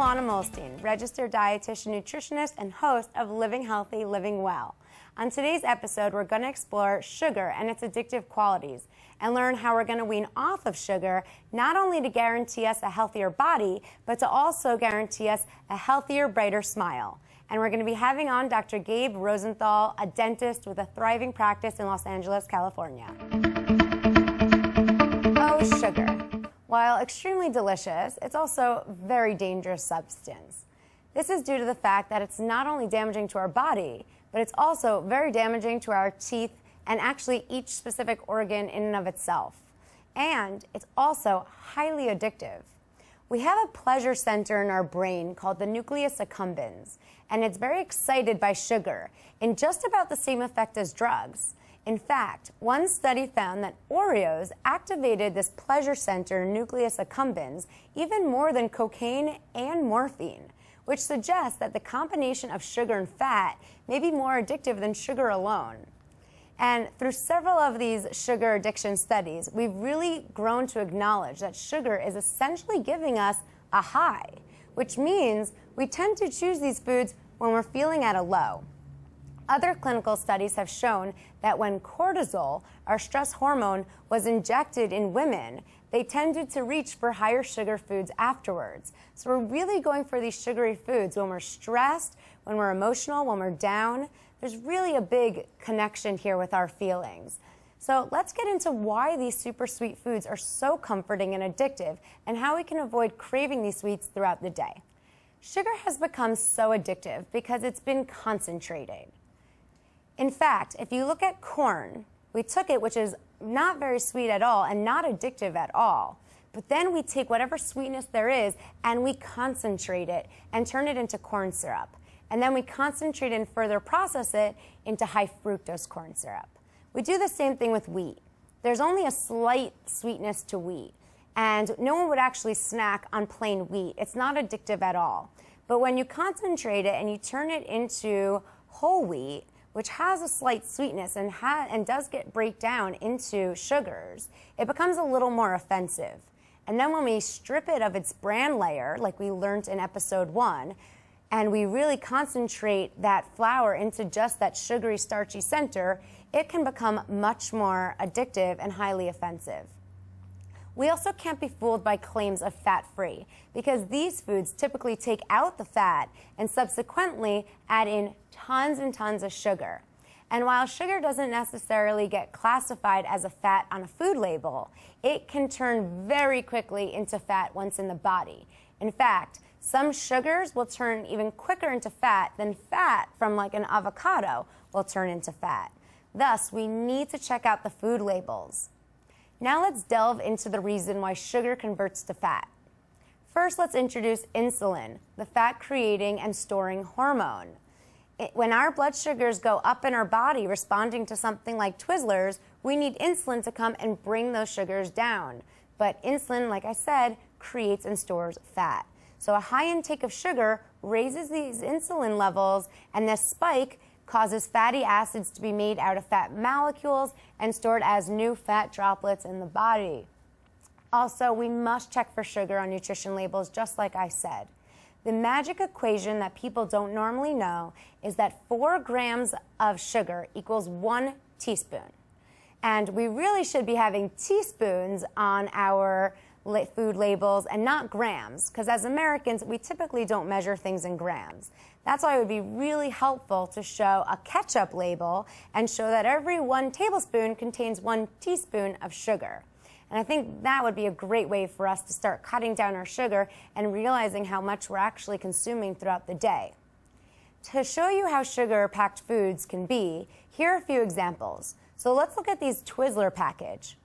Alana Molstein, registered dietitian, nutritionist, and host of Living Healthy, Living Well. On today's episode, we're going to explore sugar and its addictive qualities and learn how we're going to wean off of sugar, not only to guarantee us a healthier body, but to also guarantee us a healthier, brighter smile. And we're going to be having on Dr. Gabe Rosenthal, a dentist with a thriving practice in Los Angeles, California. Oh, sugar. While extremely delicious, it's also a very dangerous substance. This is due to the fact that it's not only damaging to our body, but it's also very damaging to our teeth and actually each specific organ in and of itself. And it's also highly addictive. We have a pleasure center in our brain called the nucleus accumbens, and it's very excited by sugar in just about the same effect as drugs. In fact, one study found that Oreos activated this pleasure center nucleus accumbens even more than cocaine and morphine, which suggests that the combination of sugar and fat may be more addictive than sugar alone. And through several of these sugar addiction studies, we've really grown to acknowledge that sugar is essentially giving us a high, which means we tend to choose these foods when we're feeling at a low. Other clinical studies have shown that when cortisol, our stress hormone, was injected in women, they tended to reach for higher sugar foods afterwards. So we're really going for these sugary foods when we're stressed, when we're emotional, when we're down. There's really a big connection here with our feelings. So let's get into why these super sweet foods are so comforting and addictive and how we can avoid craving these sweets throughout the day. Sugar has become so addictive because it's been concentrated. In fact, if you look at corn, we took it, which is not very sweet at all and not addictive at all. But then we take whatever sweetness there is and we concentrate it and turn it into corn syrup. And then we concentrate and further process it into high fructose corn syrup. We do the same thing with wheat. There's only a slight sweetness to wheat, and no one would actually snack on plain wheat. It's not addictive at all. But when you concentrate it and you turn it into whole wheat, which has a slight sweetness and does break down into sugars, it becomes a little more offensive. And then when we strip it of its bran layer, like we learned in episode 1, and we really concentrate that flour into just that sugary, starchy center, it can become much more addictive and highly offensive. We also can't be fooled by claims of fat-free, because these foods typically take out the fat and subsequently add in tons and tons of sugar. And while sugar doesn't necessarily get classified as a fat on a food label, it can turn very quickly into fat once in the body. In fact, some sugars will turn even quicker into fat than fat from like an avocado will turn into fat. Thus, we need to check out the food labels. Now let's delve into the reason why sugar converts to fat. First, let's introduce insulin, the fat-creating and storing hormone. When our blood sugars go up in our body responding to something like Twizzlers, we need insulin to come and bring those sugars down. But insulin, like I said, creates and stores fat. So a high intake of sugar raises these insulin levels, and this spike causes fatty acids to be made out of fat molecules and stored as new fat droplets in the body. Also, we must check for sugar on nutrition labels, just like I said. The magic equation that people don't normally know is that 4 grams of sugar equals 1 teaspoon. And we really should be having teaspoons on our food labels and not grams, because as Americans, we typically don't measure things in grams. That's why it would be really helpful to show a ketchup label and show that every 1 tablespoon contains 1 teaspoon of sugar. And I think that would be a great way for us to start cutting down our sugar and realizing how much we're actually consuming throughout the day. To show you how sugar-packed foods can be, here are a few examples. So let's look at these Twizzler package.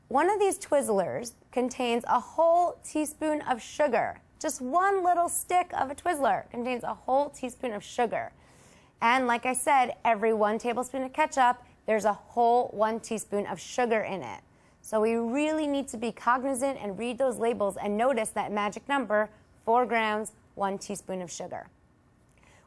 One of these Twizzlers contains a whole teaspoon of sugar. Just one little stick of a Twizzler contains a whole teaspoon of sugar. And like I said, every 1 tablespoon of ketchup, there's a whole 1 teaspoon of sugar in it. So we really need to be cognizant and read those labels and notice that magic number, 4 grams, 1 teaspoon of sugar.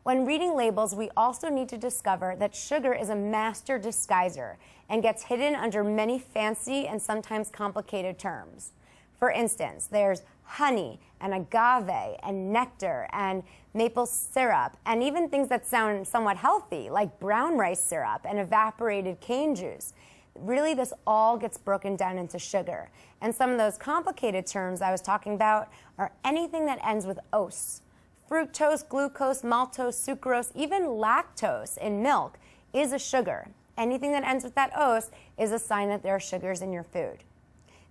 When reading labels, we also need to discover that sugar is a master disguiser and gets hidden under many fancy and sometimes complicated terms. For instance, there's honey and agave and nectar and maple syrup, and even things that sound somewhat healthy, like brown rice syrup and evaporated cane juice. Really, this all gets broken down into sugar. And some of those complicated terms I was talking about are anything that ends with ose. Fructose, glucose, maltose, sucrose, even lactose in milk is a sugar. Anything that ends with that ose is a sign that there are sugars in your food.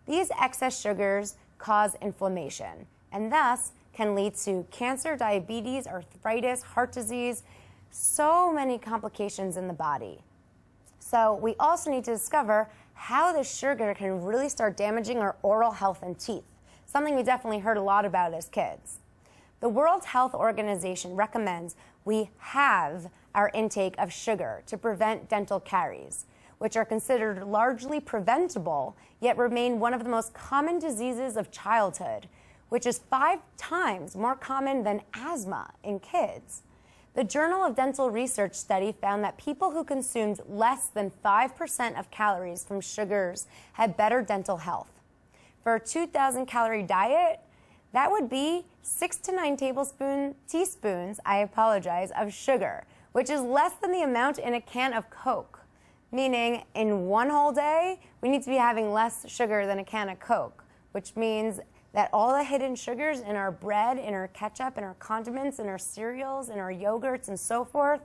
These excess sugars cause inflammation and thus can lead to cancer, diabetes, arthritis, heart disease, so many complications in the body. So we also need to discover how this sugar can really start damaging our oral health and teeth, something we definitely heard a lot about as kids. The World Health Organization recommends we halve our intake of sugar to prevent dental caries, which are considered largely preventable, yet remain one of the most common diseases of childhood, which is 5 times more common than asthma in kids. The Journal of Dental Research study found that people who consumed less than 5% of calories from sugars had better dental health. For a 2,000 calorie diet, that would be 6 to 9 teaspoons of sugar, which is less than the amount in a can of Coke. Meaning, in one whole day, we need to be having less sugar than a can of Coke, which means that all the hidden sugars in our bread, in our ketchup, in our condiments, in our cereals, in our yogurts, and so forth,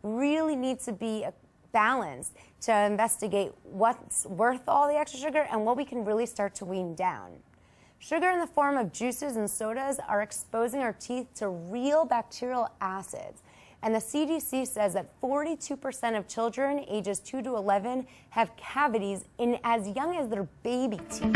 really need to be balanced to investigate what's worth all the extra sugar and what we can really start to wean down. Sugar in the form of juices and sodas are exposing our teeth to real bacterial acids. And the CDC says that 42% of children ages 2 to 11 have cavities in as young as their baby teeth.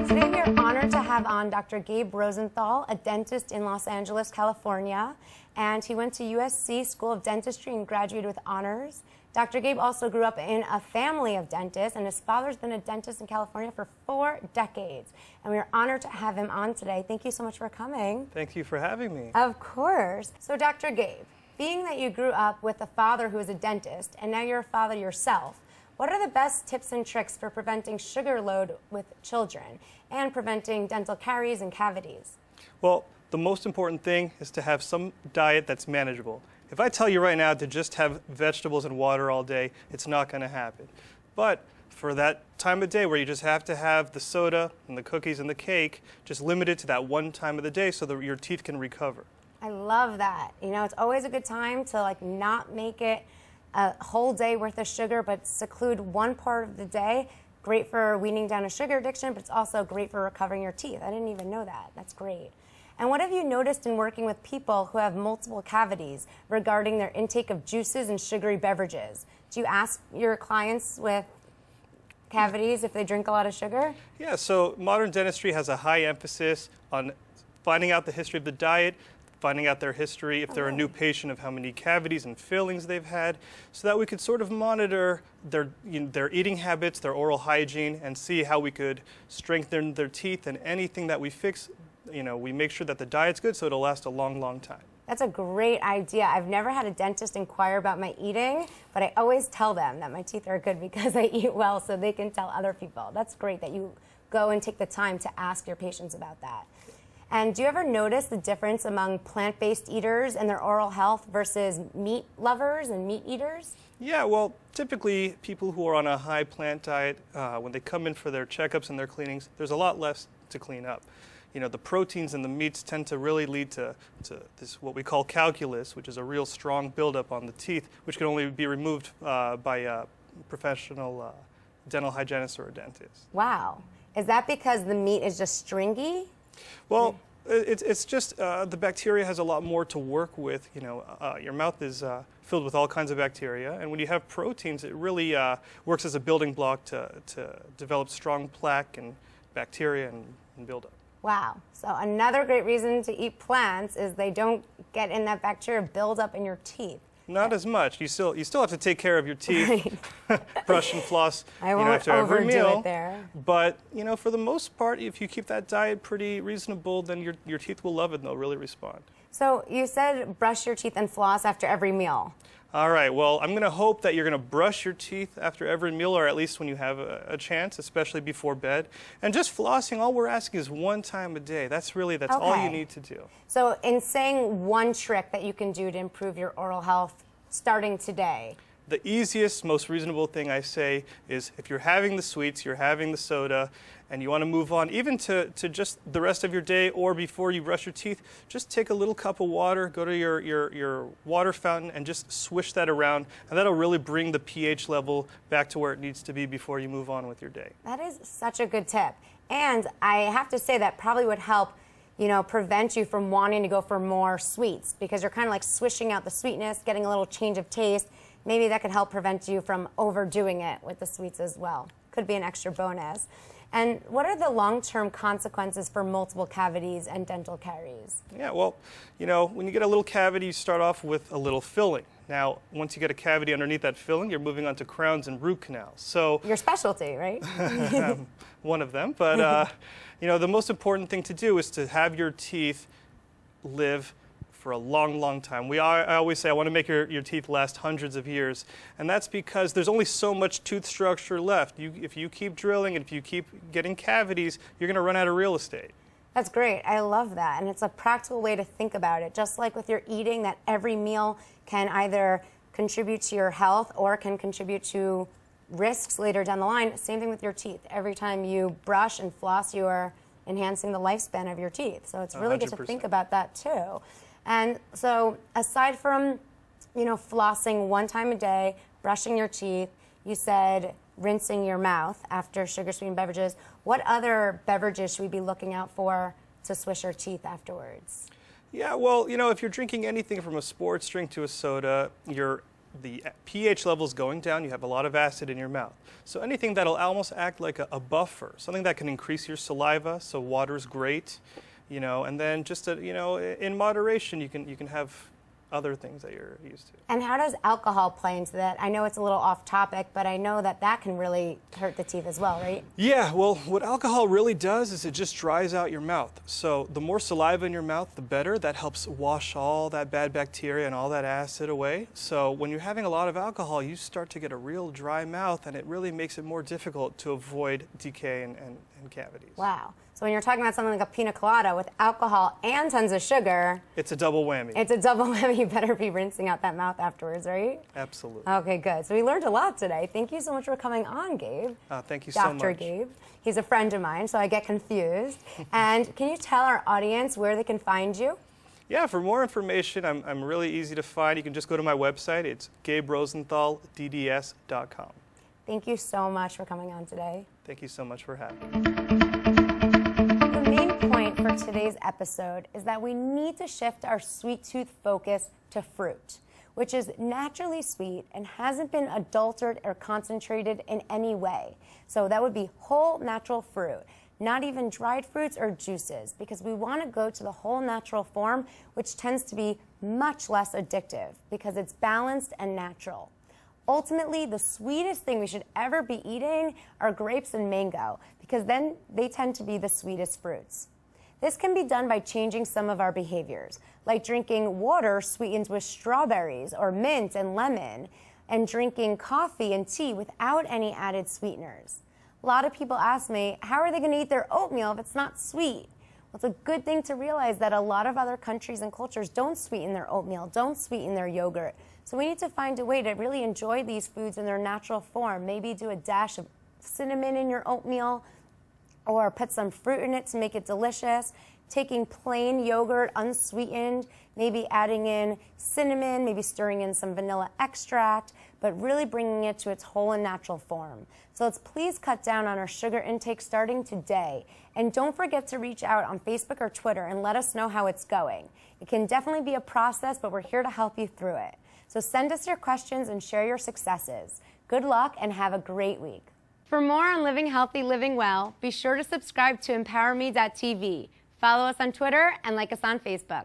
Today we are honored to have on Dr. Gabe Rosenthal, a dentist in Los Angeles, California. And he went to USC School of Dentistry and graduated with honors. Dr. Gabe also grew up in a family of dentists, and his father's been a dentist in California for 4 decades. And we are honored to have him on today. Thank you so much for coming. Thank you for having me. Of course. So, Dr. Gabe, being that you grew up with a father who is a dentist, and now you're a father yourself, what are the best tips and tricks for preventing sugar load with children and preventing dental caries and cavities? Well, the most important thing is to have some diet that's manageable. If I tell you right now to just have vegetables and water all day, it's not going to happen. But for that time of day where you just have to have the soda and the cookies and the cake, just limit it to that one time of the day so that your teeth can recover. I love that. You know, it's always a good time to not make it a whole day worth of sugar, but seclude one part of the day. Great for weaning down a sugar addiction, but it's also great for recovering your teeth. I didn't even know that. That's great. And what have you noticed in working with people who have multiple cavities regarding their intake of juices and sugary beverages? Do you ask your clients with cavities if they drink a lot of sugar? Yeah, so modern dentistry has a high emphasis on finding out the history of the diet, finding out their history, if they're a new patient, of how many cavities and fillings they've had, so that we could sort of monitor their eating habits, their oral hygiene, and see how we could strengthen their teeth. And anything that we fix, we make sure that the diet's good so it'll last a long, long time. That's a great idea. I've never had a dentist inquire about my eating, but I always tell them that my teeth are good because I eat well so they can tell other people. That's great that you go and take the time to ask your patients about that. And do you ever notice the difference among plant-based eaters and their oral health versus meat lovers and meat eaters? Yeah, well, typically people who are on a high plant diet, when they come in for their checkups and their cleanings, there's a lot less to clean up. The proteins in the meats tend to really lead to this, what we call calculus, which is a real strong buildup on the teeth, which can only be removed by a professional dental hygienist or a dentist. Wow. Is that because the meat is just stringy? Well, it's just the bacteria has a lot more to work with. Your mouth is filled with all kinds of bacteria, and when you have proteins, it really works as a building block to develop strong plaque and bacteria and buildup. Wow. So another great reason to eat plants is they don't get in that bacteria buildup in your teeth. Not as much. You still have to take care of your teeth, Right. brush and floss I won't after every overdo meal. it there. But for the most part, if you keep that diet pretty reasonable, then your teeth will love it and they'll really respond. So you said brush your teeth and floss after every meal. All right, well, I'm going to hope that you're going to brush your teeth after every meal, or at least when you have a chance, especially before bed. And just flossing, all we're asking is 1 time a day. That's all you need to do. So in saying one trick that you can do to improve your oral health starting today. The easiest, most reasonable thing I say is if you're having the sweets, you're having the soda, and you want to move on, even to just the rest of your day or before you brush your teeth, just take a little cup of water, go to your water fountain, and just swish that around, and that'll really bring the pH level back to where it needs to be before you move on with your day. That is such a good tip. And I have to say that probably would help, prevent you from wanting to go for more sweets, because you're kind of like swishing out the sweetness, getting a little change of taste. Maybe that could help prevent you from overdoing it with the sweets as well. Could be an extra bonus. And what are the long-term consequences for multiple cavities and dental caries? Yeah, well, when you get a little cavity, you start off with a little filling. Now, once you get a cavity underneath that filling, you're moving on to crowns and root canals. So your specialty, right? One of them. But, the most important thing to do is to have your teeth live for a long, long time. I always say I want to make your teeth last hundreds of years, and that's because there's only so much tooth structure left. If you keep drilling and if you keep getting cavities, you're going to run out of real estate. That's great. I love that, and it's a practical way to think about it. Just like with your eating, that every meal can either contribute to your health or can contribute to risks later down the line. Same thing with your teeth. Every time you brush and floss, you are enhancing the lifespan of your teeth. So it's really 100%. Good to think about that too. And so aside from, flossing 1 time a day, brushing your teeth, you said rinsing your mouth after sugar-sweetened beverages. What other beverages should we be looking out for to swish our teeth afterwards? Yeah, well, if you're drinking anything from a sports drink to a soda, the pH level's going down, you have a lot of acid in your mouth. So anything that'll almost act like a buffer, something that can increase your saliva, so water's great. And then just, in moderation, you can have other things that you're used to. And how does alcohol play into that? I know it's a little off topic, but I know that can really hurt the teeth as well, right? Yeah, well, what alcohol really does is it just dries out your mouth. So the more saliva in your mouth, the better. That helps wash all that bad bacteria and all that acid away. So when you're having a lot of alcohol, you start to get a real dry mouth, and it really makes it more difficult to avoid decay and cavities. Wow. So when you're talking about something like a pina colada with alcohol and tons of sugar, it's a double whammy. It's a double whammy. You better be rinsing out that mouth afterwards, right? Absolutely. Okay, good. So we learned a lot today. Thank you so much for coming on, Gabe. Thank you so much. Dr. Gabe. He's a friend of mine, so I get confused. And can you tell our audience where they can find you? Yeah, for more information, I'm really easy to find. You can just go to my website. It's GabeRosenthalDDS.com. Thank you so much for coming on today. Thank you so much for having me. The main point for today's episode is that we need to shift our sweet tooth focus to fruit, which is naturally sweet and hasn't been adulterated or concentrated in any way. So that would be whole natural fruit, not even dried fruits or juices, because we want to go to the whole natural form, which tends to be much less addictive because it's balanced and natural. Ultimately, the sweetest thing we should ever be eating are grapes and mango, because then they tend to be the sweetest fruits. This can be done by changing some of our behaviors, like drinking water sweetened with strawberries or mint and lemon, and drinking coffee and tea without any added sweeteners. A lot of people ask me, how are they going to eat their oatmeal if it's not sweet? Well, it's a good thing to realize that a lot of other countries and cultures don't sweeten their oatmeal, don't sweeten their yogurt. So we need to find a way to really enjoy these foods in their natural form. Maybe do a dash of cinnamon in your oatmeal, or put some fruit in it to make it delicious. Taking plain yogurt, unsweetened, maybe adding in cinnamon, maybe stirring in some vanilla extract, but really bringing it to its whole and natural form. So let's please cut down on our sugar intake starting today. And don't forget to reach out on Facebook or Twitter and let us know how it's going. It can definitely be a process, but we're here to help you through it. So send us your questions and share your successes. Good luck and have a great week. For more on living healthy, living well, be sure to subscribe to EmpowerMe.tv. Follow us on Twitter and like us on Facebook.